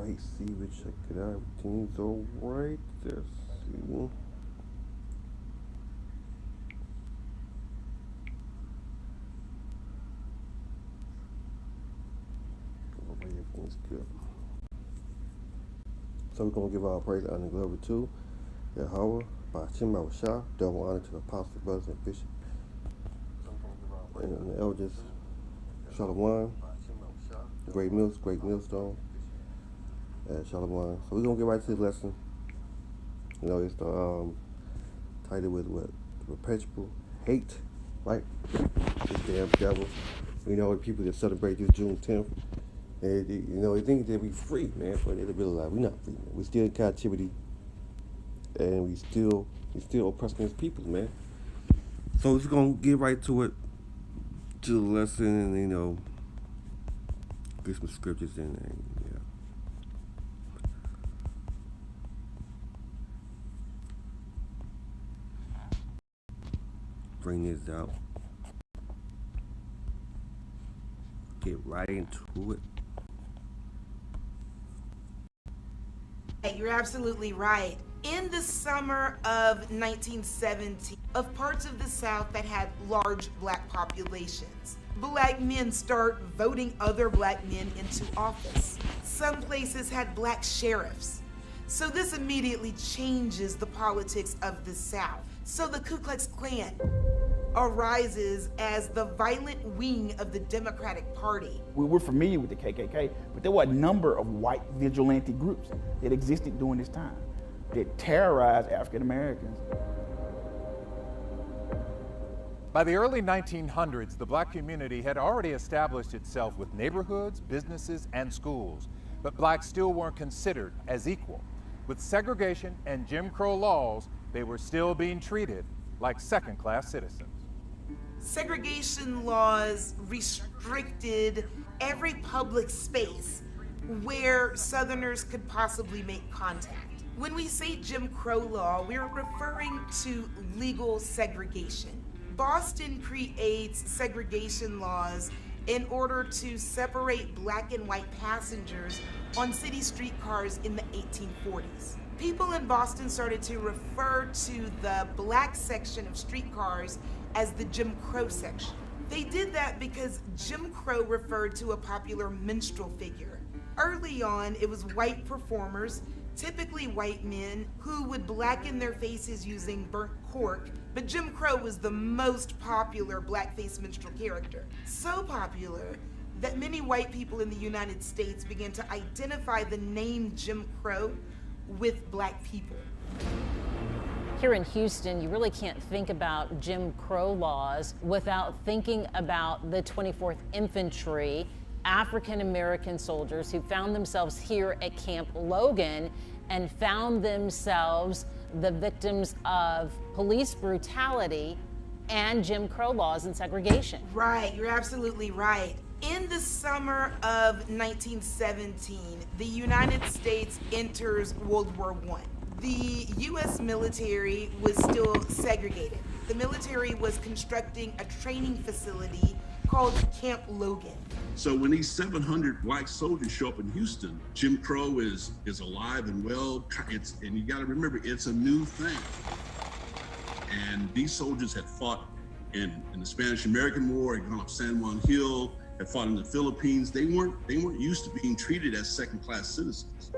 Alright, see, we check it out. Everything's alright. Let's see. Everything's good. So we're gonna give our praise, honor, and glory to Yahweh, by Shema Shah, double honor to the apostles, brothers, and bishops, and the elders, Shalom, great millstone, and Shalom. So we're gonna get right to the lesson. You know, it's the title with what? Perpetual hate, right? This damn devil. You know, the people that celebrate this June 10th, and you know, they think they'll be free, man, but they realize we're not free, man. We're still in captivity, and we still oppressing his people, man. So we're gonna get right to it, to the lesson, and you know, get some scriptures in there. Yeah. Bring this out. Get right into it. You're absolutely right. In the summer of 1917, of parts of the South that had large black populations, black men start voting other black men into office. Some places had black sheriffs. So this immediately changes the politics of the South. So the Ku Klux Klan arises as the violent wing of the Democratic Party. We're familiar with the KKK, but there were a number of white vigilante groups that existed during this time that terrorized African Americans. By the early 1900s, the black community had already established itself with neighborhoods, businesses, and schools, but blacks still weren't considered as equal. With segregation and Jim Crow laws, they were still being treated like second-class citizens. Segregation laws restricted every public space where Southerners could possibly make contact. When we say Jim Crow law, we're referring to legal segregation. Boston creates segregation laws in order to separate black and white passengers on city streetcars in the 1840s. People in Boston started to refer to the black section of streetcars as the Jim Crow section. They did that because Jim Crow referred to a popular minstrel figure. Early on, it was white performers, typically white men, who would blacken their faces using burnt cork, but Jim Crow was the most popular blackface minstrel character. So popular that many white people in the United States began to identify the name Jim Crow with black people. Here in Houston, you really can't think about Jim Crow laws without thinking about the 24th Infantry, African American soldiers who found themselves here at Camp Logan and found themselves the victims of police brutality and Jim Crow laws and segregation. Right, you're absolutely right. In the summer of 1917, the United States enters World War I. The U.S. military was still segregated. The military was constructing a training facility called Camp Logan. So when these 700 black soldiers show up in Houston, Jim Crow is alive and well. And you got to remember, it's a new thing. And these soldiers had fought in the Spanish-American War, had gone up San Juan Hill, had fought in the Philippines. They weren't used to being treated as second-class citizens.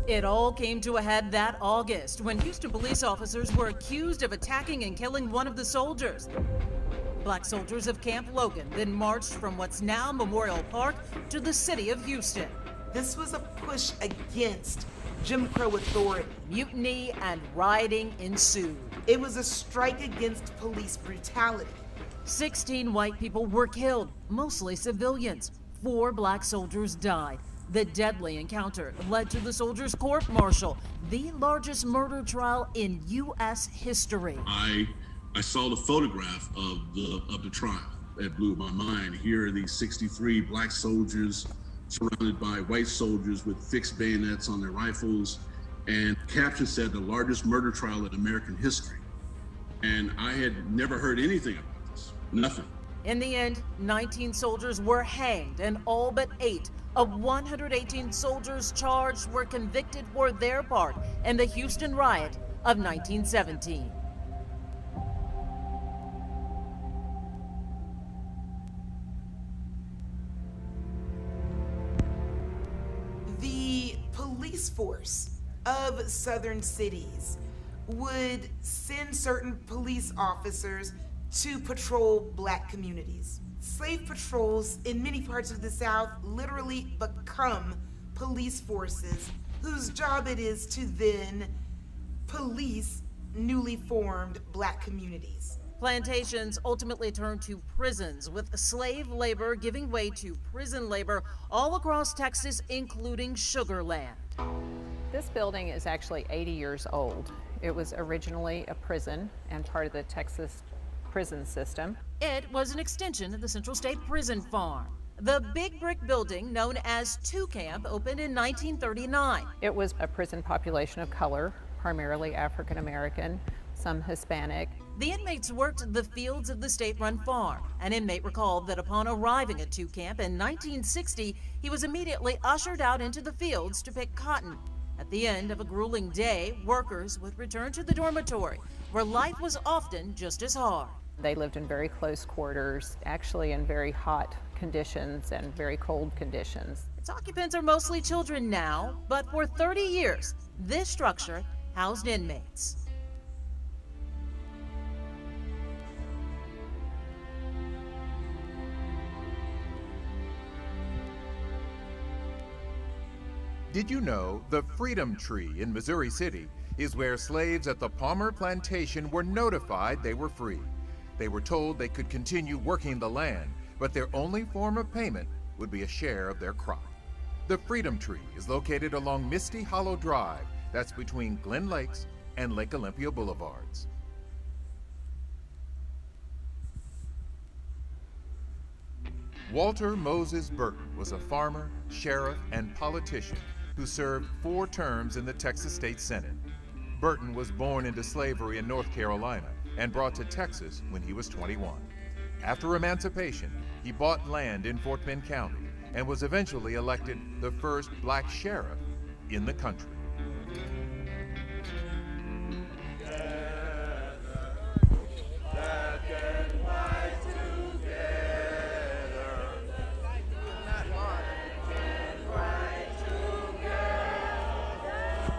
It all came to a head that August when Houston police officers were accused of attacking and killing one of the soldiers. Black soldiers of Camp Logan then marched from what's now Memorial Park to the city of Houston. This was a push against Jim Crow authority. Mutiny and rioting ensued. It was a strike against police brutality. 16 white people were killed, mostly civilians. 4 black soldiers died. The deadly encounter led to the soldiers' court-martial, the largest murder trial in U.S. history. I saw the photograph of the trial. That blew my mind. Here are these 63 black soldiers surrounded by white soldiers with fixed bayonets on their rifles. And the caption said the largest murder trial in American history. And I had never heard anything about this, nothing. In the end, 19 soldiers were hanged and all but 8 Of 118 soldiers charged were convicted for their part in the Houston riot of 1917. The police force of southern cities would send certain police officers to patrol black communities. Slave patrols in many parts of the South literally become police forces whose job it is to then police newly formed black communities. Plantations ultimately turned to prisons, with slave labor giving way to prison labor all across Texas, including Sugar Land. This building is actually 80 years old. It was originally a prison and part of the Texas prison system. It was an extension of the Central State Prison Farm. The big brick building, known as 2 Camp, opened in 1939. It was a prison population of color, primarily African American, some Hispanic. The inmates worked the fields of the state-run farm. An inmate recalled that upon arriving at 2 Camp in 1960, he was immediately ushered out into the fields to pick cotton. At the end of a grueling day, workers would return to the dormitory, where life was often just as hard. They lived in very close quarters, actually in very hot conditions and very cold conditions. Its occupants are mostly children now, but for 30 years, this structure housed inmates. Did you know the Freedom Tree in Missouri City is where slaves at the Palmer Plantation were notified they were free? They were told they could continue working the land, but their only form of payment would be a share of their crop. The Freedom Tree is located along Misty Hollow Drive, that's between Glen Lakes and Lake Olympia Boulevards. Walter Moses Burton was a farmer, sheriff, and politician who served 4 terms in the Texas State Senate. Burton was born into slavery in North Carolina and brought to Texas when he was 21. After emancipation, he bought land in Fort Bend County and was eventually elected the first black sheriff in the country.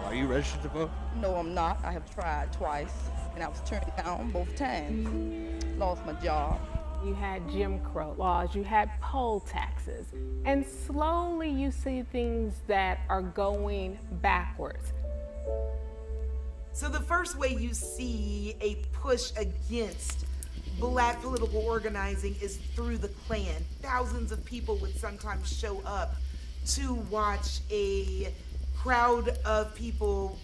Are you registered to vote? No, I'm not. I have tried twice, and I was turned down both times. Lost my job. You had Jim Crow laws, you had poll taxes, and slowly you see things that are going backwards. So the first way you see a push against black political organizing is through the Klan. Thousands of people would sometimes show up to watch a crowd of people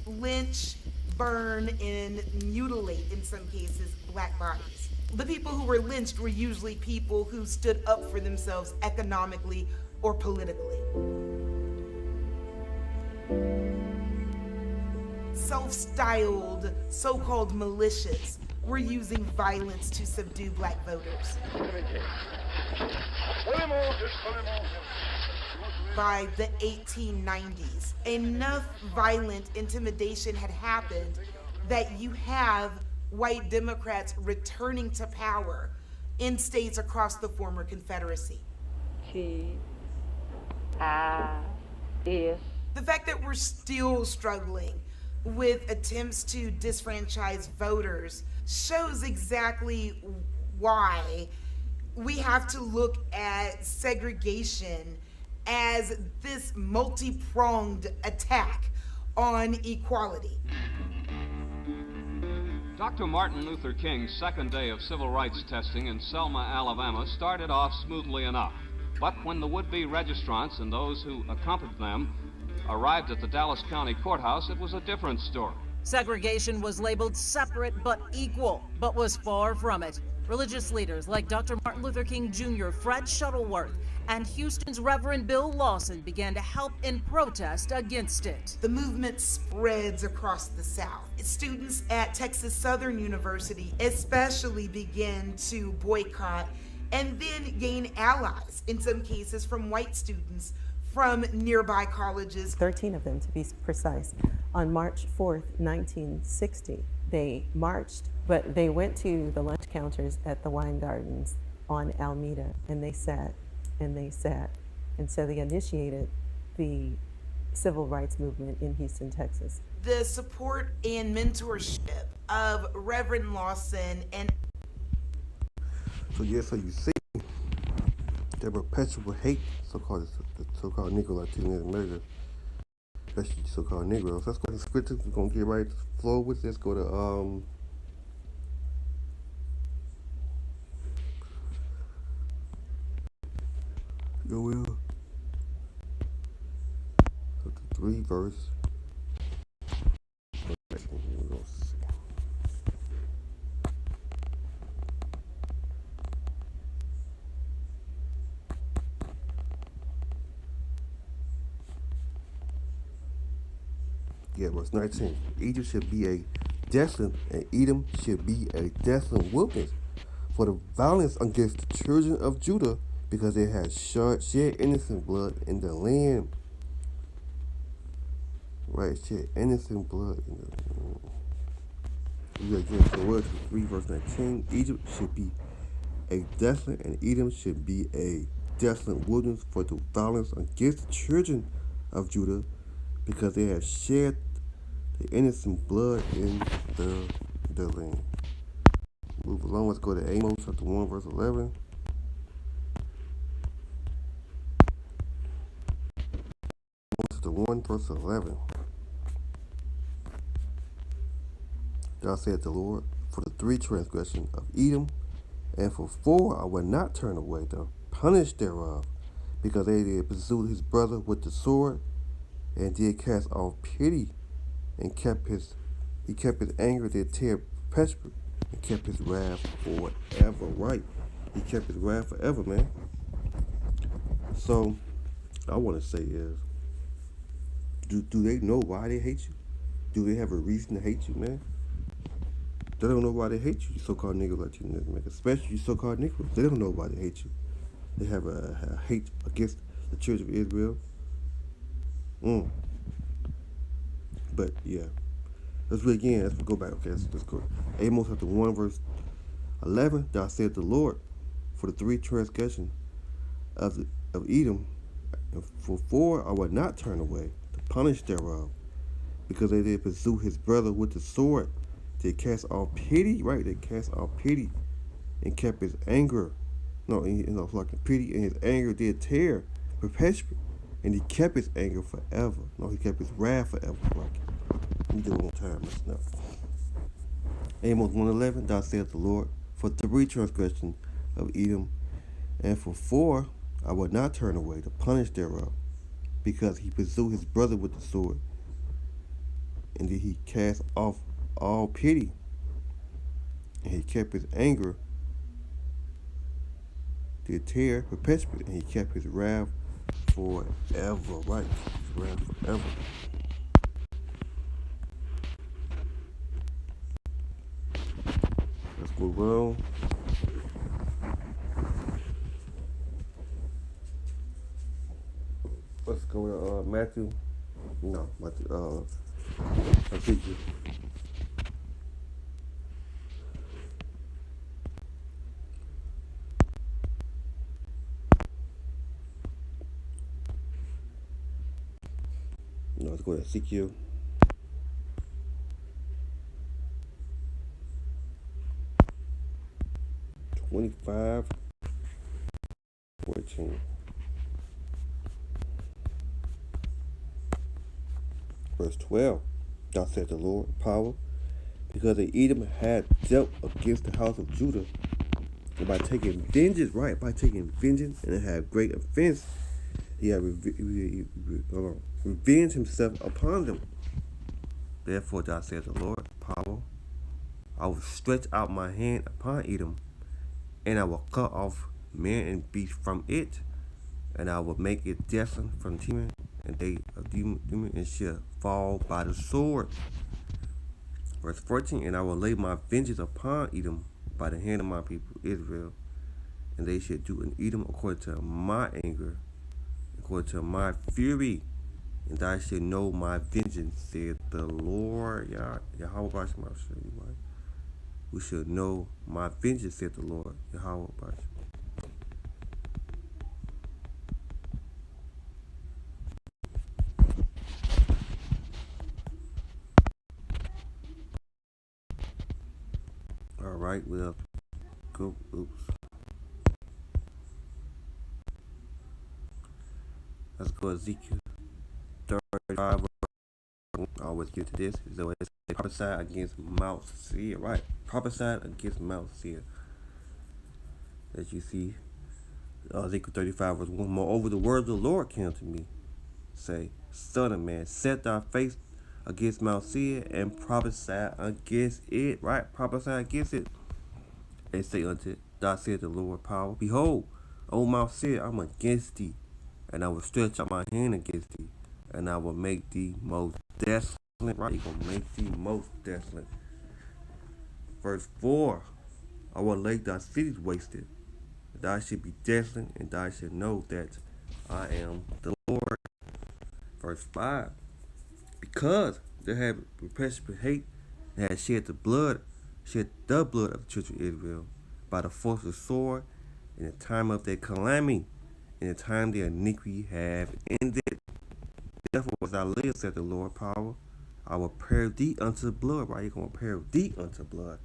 lynch, burn, and mutilate, in some cases, black bodies. The people who were lynched were usually people who stood up for themselves economically or politically. Self-styled so-called militias were using violence to subdue black voters. By the 1890s, enough violent intimidation had happened that you have white Democrats returning to power in states across the former Confederacy. The fact that we're still struggling with attempts to disfranchise voters shows exactly why we have to look at segregation as this multi-pronged attack on equality. Dr. Martin Luther King's second day of civil rights testing in Selma, Alabama started off smoothly enough. But when the would-be registrants and those who accompanied them arrived at the Dallas County Courthouse, it was a different story. Segregation was labeled separate but equal, but was far from it. Religious leaders like Dr. Martin Luther King Jr., Fred Shuttleworth, and Houston's Reverend Bill Lawson began to help in protest against it. The movement spreads across the South. Students at Texas Southern University especially began to boycott and then gain allies, in some cases from white students from nearby colleges. 13 of them, to be precise. On March 4th, 1960, they marched, but they went to the lunch counters at the wine gardens on Alameda, and they sat, and they sat. And so they initiated the civil rights movement in Houston, Texas. The support and mentorship of Reverend Lawson and... So yeah, so you see that perpetual hate, the so-called Negro Latino in America, especially so-called Negroes. Let's go to the scripture. We're gonna get right to the floor with this. Go to you will 3 verse. Yeah, verse 19. Egypt should be a desolate, and Edom should be a desolate wilderness for the violence against the children of Judah, because they had shed innocent blood in the land. Right, shed innocent blood in the land. We again the word 3 verse 19. Egypt should be a desolate, and Edom should be a desolate wilderness for the violence against the children of Judah, because they have shed the innocent blood in the land. Move along. Let's go to Amos chapter 1 verse 11. Chapter 1 verse 11. Thou said the Lord, for the 3 transgressions of Edom, and for 4 I will not turn away the punish thereof, because they did pursue his brother with the sword, and did cast off pity, and he kept his anger, did tear perpetual, and kept his wrath forever. Right, he kept his wrath forever, man. So I want to say is, do they know why they hate you? Do they have a reason to hate you, man? They don't know why they hate you, you so-called Negro Latino Americans, especially you so-called Negroes. They don't know why they hate you. They have a hate against the children of Israel. But yeah, let's read again. Let's go back. Okay, let's go. Amos chapter 1 verse 11. Thou said the Lord, for the 3 transgressions of Edom, and for 4 I will not turn away the punish thereof, because they did pursue his brother with the sword. They cast off pity, right? They cast off pity, and kept his anger. Like pity, and his anger did tear perpetual, and he kept his anger forever. No, he kept his wrath forever. Like, let me do it one time. Listen up. Amos 1:11. Thou saith the Lord, for 3 transgressions of Edom, and for 4 I will not turn away the punish thereof, because he pursued his brother with the sword, and did he cast off all pity, and he kept his anger, did tear perpetually, and he kept his wrath forever. Right, his wrath forever. Let's move on. Let's go to Matthew. No, Matthew. Ezekiel. No, let's go to Ezekiel. (25:14). Verse 12. Thou said the Lord, power, because the Edom had dealt against the house of Judah, and by taking vengeance, right, by taking vengeance, and it had great offense, he had revenged himself upon them. Therefore thou said the Lord, power, I will stretch out my hand upon Edom, and I will cut off man and beast from it, and I will make it desolate from Teman, and they of Teman, and shall fall by the sword. Verse 14. And I will lay my vengeance upon Edom by the hand of my people Israel, and they shall do in Edom according to my anger, according to my fury, and thou shalt know my vengeance, said the Lord. Yahweh Bashem, I'll show you why. We shall know my vengeance, said the Lord. Yahweh Bashem. All right, well, go. Oops. Let's go Ezekiel 35. I always get to this. So it's prophesied against Mount Seir, right? Prophesied against Mount Seir. As you see, Ezekiel 35 verse 1. Moreover, the word of the Lord came to me, say, Son of man, set thy face against Mount Seir and prophesy against it, right? Prophesy against it. And say unto it, Thou said the Lord power, behold, O Mount Seir, I'm against thee, and I will stretch out my hand against thee, and I will make thee most desolate. Right? He gonna make thee most desolate. Verse 4. I will lay thy cities wasted. Thou shalt be desolate, and thou shalt know that I am the Lord. Verse 5. Because they have repressed hate, and have shed the blood of the children of Israel by the force of the sword in the time of their calamity, in the time their iniquity have ended. Therefore, as I live, said the Lord power, I will prepare thee unto blood, right? You're going to prepare thee unto blood.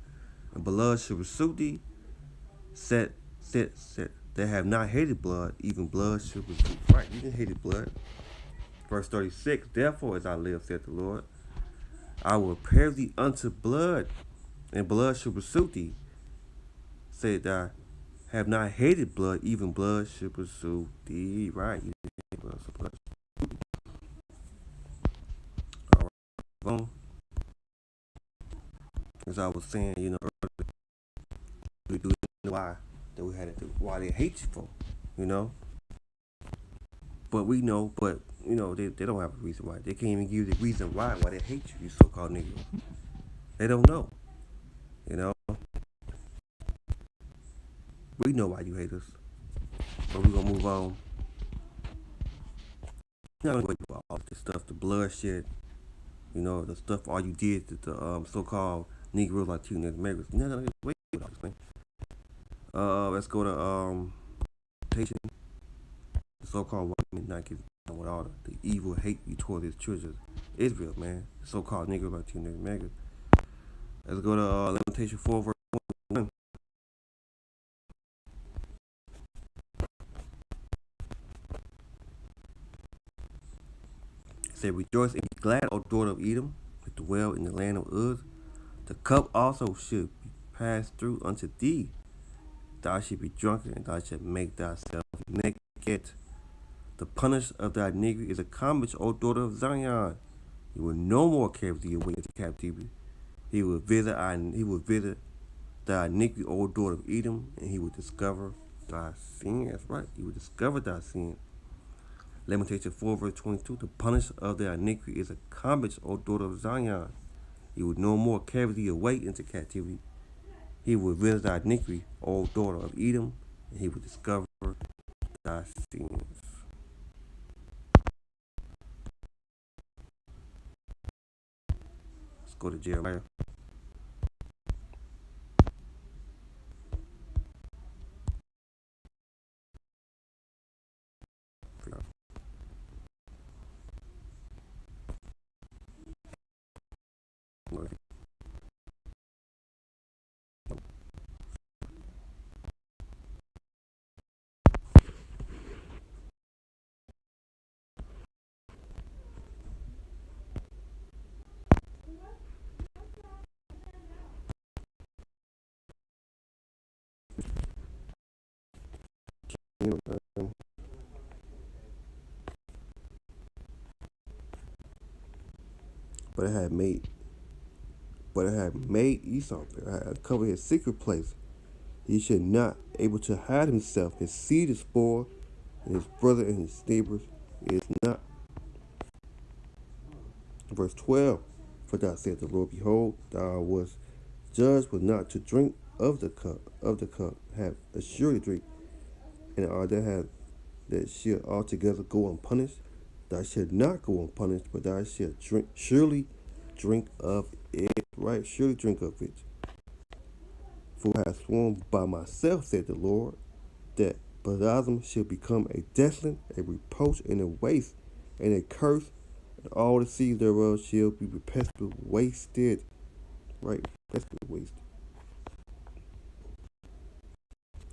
And blood shall pursue thee. Set. They have not hated blood, even blood shall pursue. Right, you didn't hate blood. Verse 36, therefore, as I live, said the Lord, I will prepare thee unto blood, and blood shall pursue thee. Said I have not hated blood, even blood shall pursue thee. Right, you didn't hate blood, so blood. All right. As I was saying, earlier, we do why that we had to do, why they hate you for, But we know, they don't have a reason why. They can't even give you the reason why they hate you, you so-called niggas. They don't know, We know why you hate us, but we're gonna move on. Not gonna go through all this stuff, the bloodshed, the stuff all you did to the so-called Negroes, Latino Americans. No, wait, let's go to Haitian, the so-called white men not getting down with all the evil hate you toward his children, Israel, man, the so-called Negroes, Latino Americans. Let's go to Lamentation 4 verse 1. It said, rejoice and be glad, O daughter of Edom, that dwell in the land of Uz. The cup also should be passed through unto thee. Thou shalt be drunken, and thou shalt make thyself naked. The punishment of thy iniquity is accomplished, O daughter of Zion. He will no more carry thee away into captivity. He will visit thy iniquity, O daughter of Edom, and he will discover thy sin. That's right, he will discover thy sin. Lamentation 4 verse 22. The punishment of thy iniquity is accomplished, O daughter of Zion. He will no more carry thee away into captivity. He will visit thy iniquity, O daughter of Edom, and he will discover thy sins. Let's go to Jeremiah. But it had made Esau, it had covered his secret place. He should not able to hide himself. His seed is spoiled, and his brother and his neighbors is not. Verse 12. For thou said the Lord, behold, thou was judged, but not to drink of the cup, have assuredly drink. and all that shall altogether go unpunished. Thou shalt not go unpunished, but thou shalt surely drink of it, right? Surely drink of it. For I have sworn by myself, said the Lord, that Baptism shall become a desolate, a reproach, and a waste, and a curse, and all the seeds thereof shall be perpetually wasted. Right? Perpetually wasted.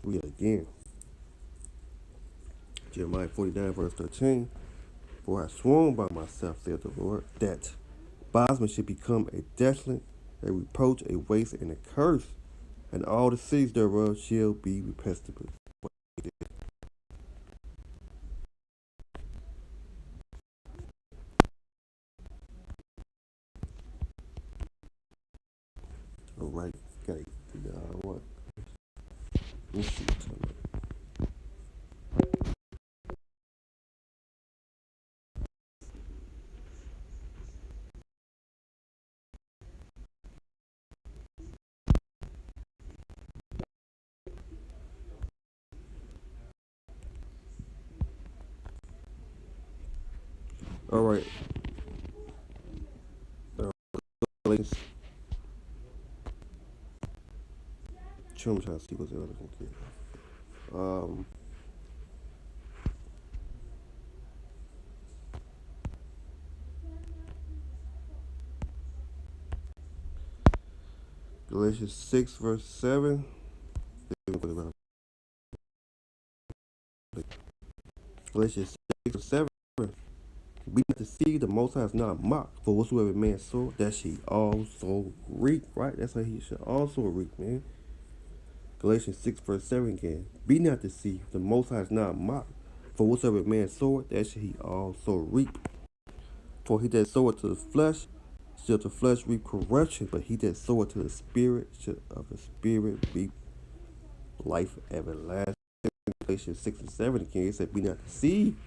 Read it again. Jeremiah 49, verse 13. For I have sworn by myself, said the Lord, that Bosman should become a desolate, a reproach, a waste, and a curse, and all the cities thereof shall be perpetually. All right, okay. What? Let me see. All right. Galatians. I'm trying to see what's the other thing here. Galatians 6, verse 7. Galatians 6, verse 7. Be not deceived, the Most High is not mocked. For whatsoever man sow, that she also reap. Right? That's how he should also reap, man. Galatians 6, verse 7 again. Be not deceived, the Most High is not mocked. For whatsoever man soweth, that shall he also reap. For he that soweth to the flesh, shall the flesh reap corruption, but he that soweth to the Spirit, shall of the Spirit reap life everlasting. Galatians 6 and 7 again, it said, be not deceived.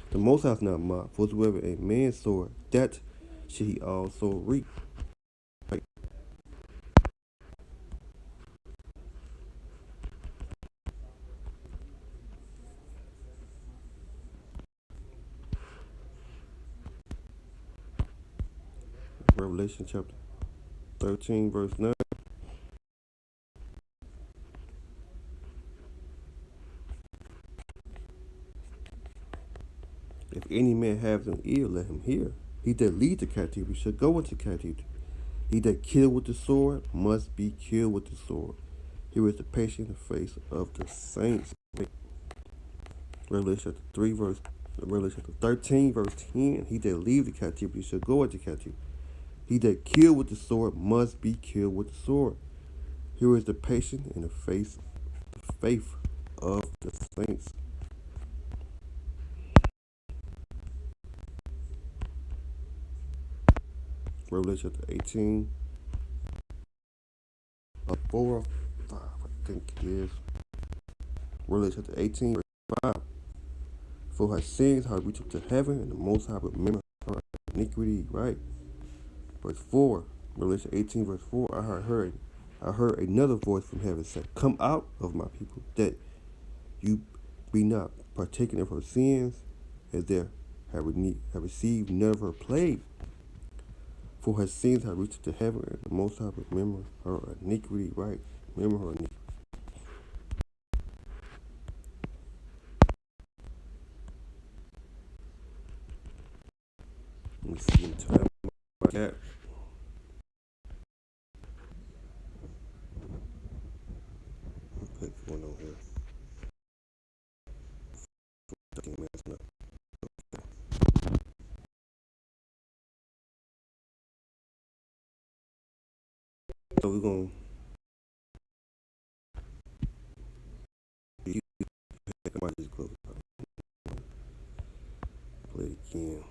The Most High is not mocked. For whatsoever a man soweth, that shall he also reap. Right. Revelation chapter 13, verse 9. If any man have an ear, let him hear. He that lead the captivity shall go into captivity. He that kill with the sword must be killed with the sword. Here is the patience in the face of the saints. Revelation chapter 3, Revelation chapter 13, verse 10. He that leave the captivity shall go into captivity. He that kill with the sword must be killed with the sword. Here is the patience in the face, the faith of the saints. Revelation chapter 18, 4, 5, I think it is. Revelation chapter 18, verse 5. For her sins have reached up to heaven, and the Most High remember her iniquity, right? Verse 4, Revelation 18, verse 4, I heard another voice from heaven say, come out of my people, that you be not partaking of her sins, as there have received none of her plague. For her sins have reached to heaven, and the Most High remember her iniquity, right? Remember her iniquity. Let me see in time like that. What's going on here? 13 minutes now. Okay. So we're going to I might just close it. Play it again.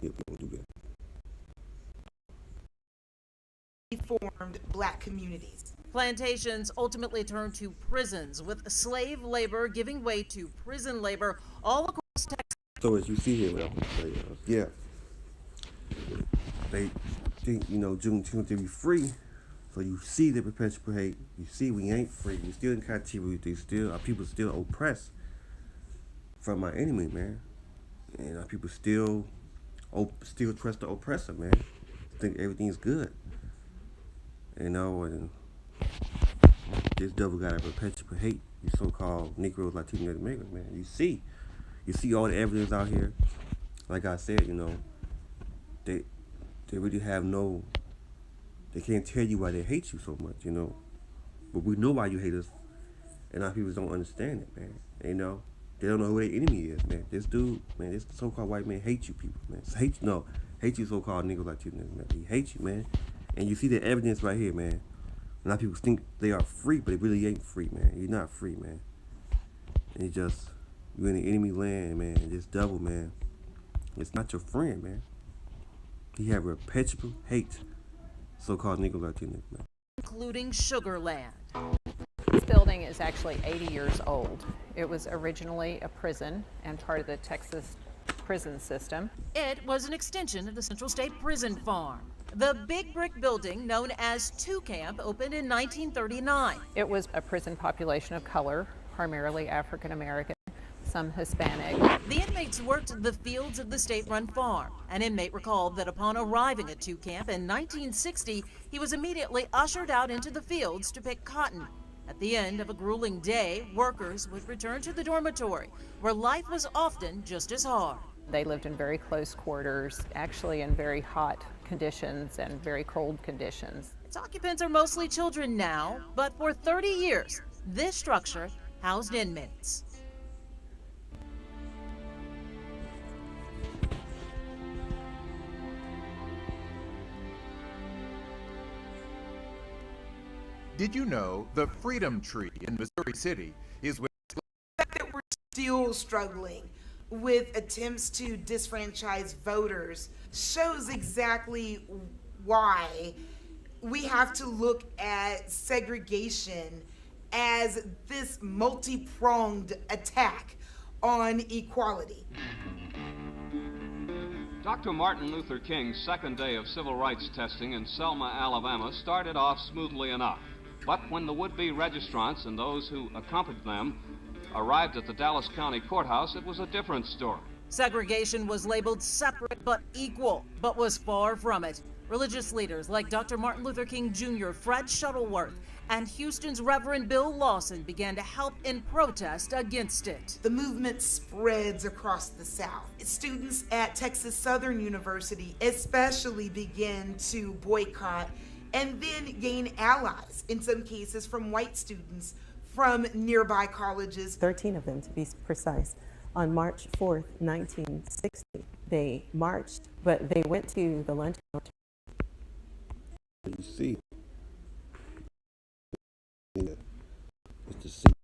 Yep, we're going to do that. Formed black communities. Plantations ultimately turned to prisons, with slave labor giving way to prison labor all across Texas. So as you see here, yeah, they think, Juneteenth to be free, So you see the perpetual hate. You see we ain't free. We still in captivity. Our people still oppressed from our enemy, man. And our people still trust the oppressor, man. Think everything's good. You know, and this devil got a perpetual hate. You so-called Negroes, Latino Americans, man. You see all the evidence out here. Like I said, you know, they really have no. They can't tell you why they hate you so much, you know. But we know why you hate us, and our people don't understand it, man. You know, they don't know who their enemy is, man. This dude, man, this so-called white man hates you, people, man. Hate you, so-called Negroes, Latino man. He hates you, man. And you see the evidence right here, man. A lot of people think they are free, but they really ain't free, man. You're not free, man. And you're in the enemy land, man. And this devil, man, it's not your friend, man. He have perpetual hate, so-called Negro Latino, man. Including Sugarland. This building is actually 80 years old. It was originally a prison and part of the Texas prison system. It was an extension of the Central State Prison Farm. The big brick building known as 2 Camp opened in 1939. It was a prison population of color, primarily African American, some Hispanic. The inmates worked the fields of the state-run farm. An inmate recalled that upon arriving at 2 Camp in 1960, he was immediately ushered out into the fields to pick cotton. At the end of a grueling day, workers would return to the dormitory, where life was often just as hard. They lived in very close quarters, actually in very hot conditions and very cold conditions. Its occupants are mostly children now, but for 30 years, this structure housed inmates. Did you know the Freedom Tree in Missouri City is with that we're still struggling with attempts to disfranchise voters shows exactly why we have to look at segregation as this multi-pronged attack on equality. Dr. Martin Luther King's second day of civil rights testing in Selma, Alabama started off smoothly enough. But when the would-be registrants and those who accompanied them arrived at the Dallas County Courthouse, it was a different story. Segregation was labeled separate but equal, but was far from it. Religious leaders like Dr. Martin Luther King Jr., Fred Shuttleworth, and Houston's Reverend Bill Lawson began to help in protest against it. The movement spreads across the South. Students at Texas Southern University especially begin to boycott and then gain allies, in some cases from white students from nearby colleges. 13 of them, to be precise. On March 4th, 1960, they marched, but they went to the lunch counter. You see, yeah, it's the secret.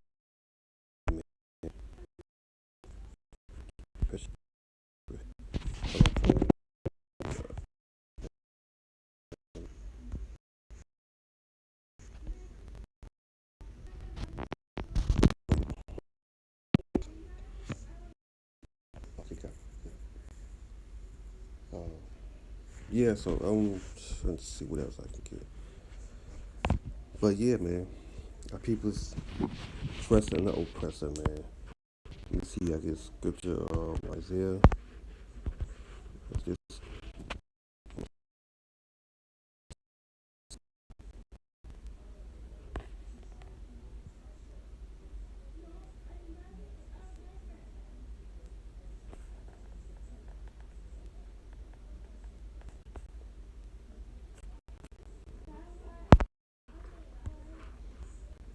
Yeah, so I'm trying to see what else I can get. But yeah, man, our people's trusting the oppressor, man. You see, I guess scripture, Isaiah. What's this?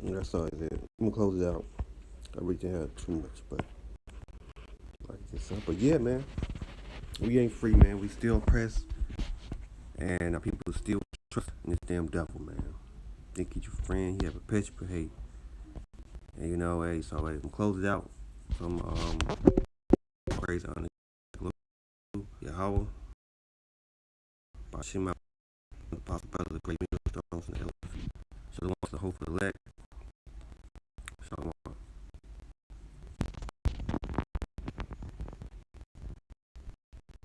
That's all it is. I'm gonna close it out. I really didn't have too much, but I guess but yeah, man, we ain't free, man. We still oppressed, and our people still trust in this damn devil, man. Think he's your friend. He have a perpetual hate, and you know, hey, so I'm gonna close it out. Some praise on Yahweh, Bashima, the Apostle Brothers, the great millstones, and the elders. So the ones the hope for the elect. Shalom.